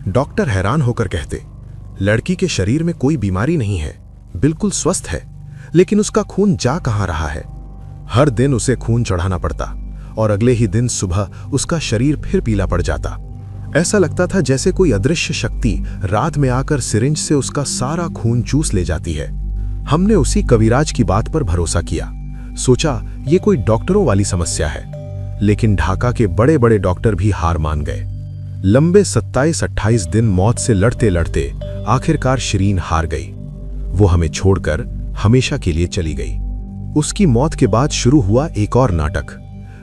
Doctor हैरान होकर कहते, लड़की के शरीर में कोई बीमारी नहीं है, बिल्कुल स्वस्थ है, लेकिन उसका खून जा कहाँ रहा है। हर दिन उसे खून चढ़ाना पड़ता और अगले ही दिन सुबह उसका शरीर फिर पीला पड़ जाता। ऐसा लगता था जैसे कोई अदृश्य शक्ति रात में आकर सिरिंज से उसका सारा खून चूस ले जाती है। हमने उसी कविराज की बात पर भरोसा किया, सोचा ये कोई डॉक्टरों वाली समस्या है, लेकिन ढाका के बड़े बड़े डॉक्टर भी हार मान गए। लंबे 27-28 दिन मौत से लड़ते लड़ते आखिरकार शिरीन हार गई। वो हमें छोड़कर हमेशा के लिए चली गई। उसकी मौत के बाद शुरू हुआ एक और नाटक।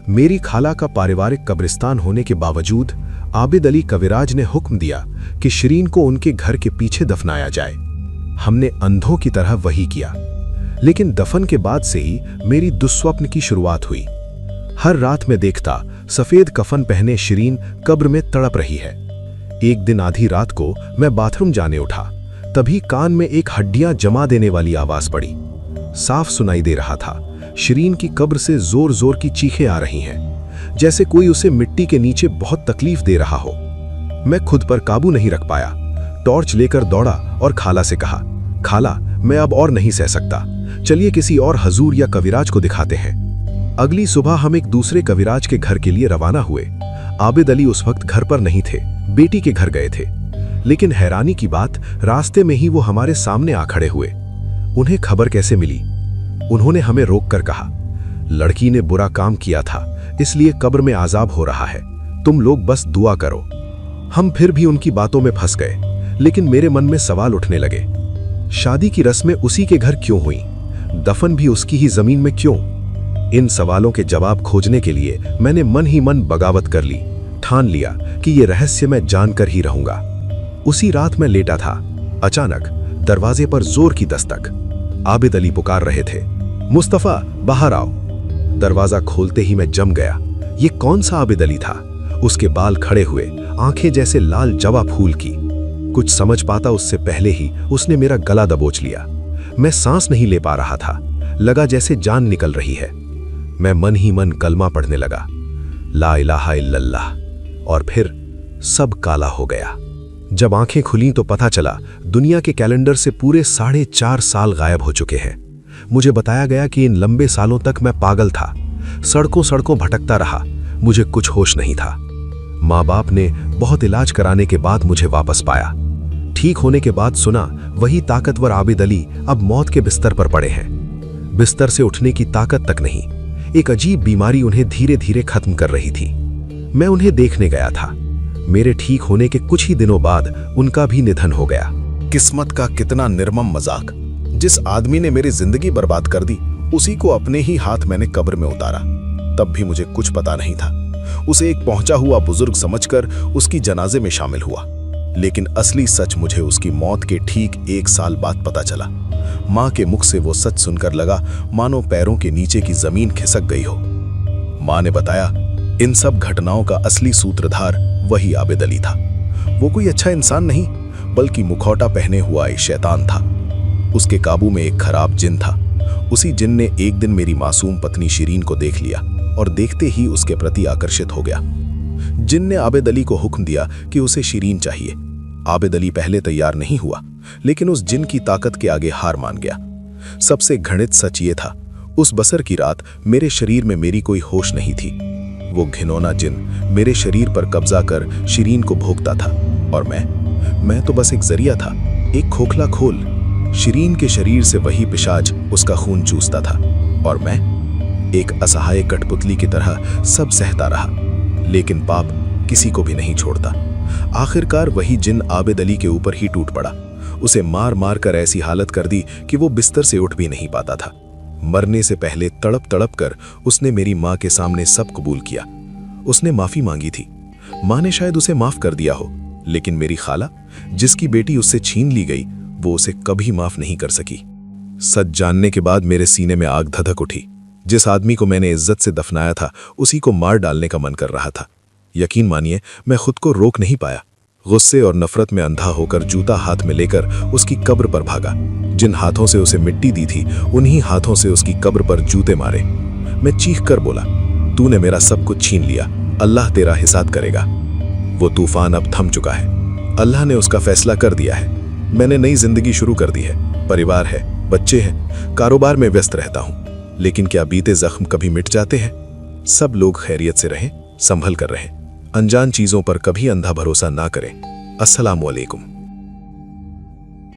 मेरी खाला का पारिवारिक कब्रिस्तान होने के बावजूद आबिद अली कविराज ने हुक्म दिया कि शिरीन को उनके घर के पीछे दफनाया जाए। हमने अंधों की तरह वही किया, लेकिन दफन के बाद से ही मेरी दुस्वप्न की शुरुआत हुई। हर रात में देखता सफेद कफन पहने शिरीन कब्र में तड़प रही है। एक दिन आधी रात को मैं बाथरूम जाने उठा, तभी कान में एक हड्डियां जमा देने वाली आवाज पड़ी। साफ सुनाई दे रहा था, शिरीन की कब्र से जोर जोर की चीखें आ रही हैं, जैसे कोई उसे मिट्टी के नीचे बहुत तकलीफ दे रहा हो। मैं खुद पर काबू नहीं रख पाया, टॉर्च लेकर दौड़ा और खाला से कहा, खाला मैं अब और नहीं सह सकता, चलिए किसी और हजूर या कविराज को दिखाते हैं। अगली सुबह हम एक दूसरे कविराज के घर के लिए रवाना हुए। आबिद अली उस वक्त घर पर नहीं थे, बेटी के घर गए थे। लेकिन हैरानी की बात, रास्ते में ही वो हमारे सामने आ खड़े हुए। उन्हें खबर कैसे मिली? उन्होंने हमें रोककर कहा, लड़की ने बुरा काम किया था, इसलिए कब्र में आजाब हो रहा है, तुम लोग बस दुआ करो। हम फिर भी उनकी बातों में फंस गए, लेकिन मेरे मन में सवाल उठने लगे। शादी की रस्में उसी के घर क्यों हुई? दफन भी उसकी ही जमीन में क्यों? इन सवालों के जवाब खोजने के लिए मैंने मन ही मन बगावत कर ली। ठान लिया कि ये रहस्य मैं जानकर ही रहूंगा। उसी रात मैं लेटा था, अचानक दरवाजे पर जोर की दस्तक। आबिद अली पुकार रहे थे, मुस्तफा बाहर आओ। दरवाजा खोलते ही मैं जम गया। ये कौन सा आबिद अली था? उसके बाल खड़े हुए, आंखें जैसे लाल जवा फूल की। कुछ समझ पाता उससे पहले ही उसने मेरा गला दबोच लिया। मैं सांस नहीं ले पा रहा था, लगा जैसे जान निकल रही है। मैं मन ही मन कलमा पढ़ने लगा, ला इलाहा इल्लल्लाह, और फिर सब काला हो गया। जब आंखें खुली तो पता चला दुनिया के कैलेंडर से पूरे 4.5 साल गायब हो चुके हैं। मुझे बताया गया कि इन लंबे सालों तक मैं पागल था, सड़कों सड़कों भटकता रहा, मुझे कुछ होश नहीं था। माँ बाप ने बहुत इलाज कराने के बाद मुझे वापस पाया। ठीक होने के बाद सुना वही ताकतवर आबिद अली अब मौत के बिस्तर पर पड़े हैं। बिस्तर से उठने की ताकत तक नहीं, एक अजीब बीमारी उन्हें धीरे धीरे खत्म कर रही थी। मैं उन्हें देखने गया था। मेरे ठीक होने के कुछ ही दिनों बाद उनका भी निधन हो गया। किस्मत का कितना निर्मम मजाक। जिस आदमी ने मेरी जिंदगी बर्बाद कर दी, उसी को अपने ही हाथ मैंने कब्र में उतारा। तब भी मुझे कुछ पता नहीं था। उसे एक पहुंचा हुआ बुजुर्ग समझकर उसकी जनाजे में शामिल हुआ, लेकिन असली सच मुझे उसकी मौत के ठीक 1 साल बाद पता चला। माँ के मुख से वो सच सुनकर लगा मानो पैरों के नीचे की जमीन खिसक गई हो। माँ ने बताया, इन सब घटनाओं का असली सूत्रधार वही आबिद अली था। वो कोई अच्छा इंसान नहीं, बल्कि मुखौटा पहने हुआ एक शैतान था। उसके काबू में एक खराब जिन था। उसी जिन ने एक दिन मेरी मासूम पत्नी शिरीन को देख लिया और देखते ही उसके प्रति आकर्षित हो गया। जिन ने आबिद अली को हुक्म दिया कि उसे शिरीन चाहिए। आबिद अली पहले तैयार नहीं हुआ, लेकिन उस जिन की ताकत के आगे हार मान गया। सबसे घृणित सच ये था, उस बसर की रात मेरे शरीर में मेरी कोई होश नहीं थी। वो घिनौना जिन मेरे शरीर पर कब्जा कर शिरीन को भोगता था, और मैं तो बस एक जरिया था, एक खोखला खोल। शिरीन के शरीर से वही पिशाच उसका खून चूसता था, और मैं एक असहाय कठपुतली की तरह सब सहता रहा। लेकिन पाप किसी को भी नहीं छोड़ता। आखिरकार वही जिन आबिद अली के ऊपर ही टूट पड़ा। उसे मार मार कर ऐसी हालत कर दी कि वो बिस्तर से उठ भी नहीं पाता था। मरने से पहले तड़प तड़प कर उसने मेरी माँ के सामने सब कबूल किया। उसने माफी मांगी थी। माँ ने शायद उसे माफ कर दिया हो, लेकिन मेरी खाला, जिसकी बेटी उससे छीन ली गई, वो उसे कभी माफ नहीं कर सकी। सच जानने के बाद मेरे सीने में आग धधक उठी। जिस आदमी को मैंने इज्जत से दफनाया था, उसी को मार डालने का मन कर रहा था। यकीन मानिए, मैं खुद को रोक नहीं पाया। गुस्से और नफरत में अंधा होकर जूता हाथ में लेकर उसकी कब्र पर भागा। जिन हाथों से उसे मिट्टी दी थी, उन्हीं हाथों से उसकी कब्र पर जूते मारे। मैं चीख कर बोला, तूने मेरा सब कुछ छीन लिया, अल्लाह तेरा हिसाब करेगा। वो तूफान अब थम चुका है। अल्लाह ने उसका फैसला कर दिया है। मैंने नई जिंदगी शुरू कर दी है, परिवार है, बच्चे हैं, कारोबार में व्यस्त रहता हूं। लेकिन क्या बीते जख्म कभी मिट जाते हैं? सब लोग खैरियत से रहें, संभल कर रहें। अनजान चीजों पर कभी अंधा भरोसा ना करें। अस्सलामु अलैकुम।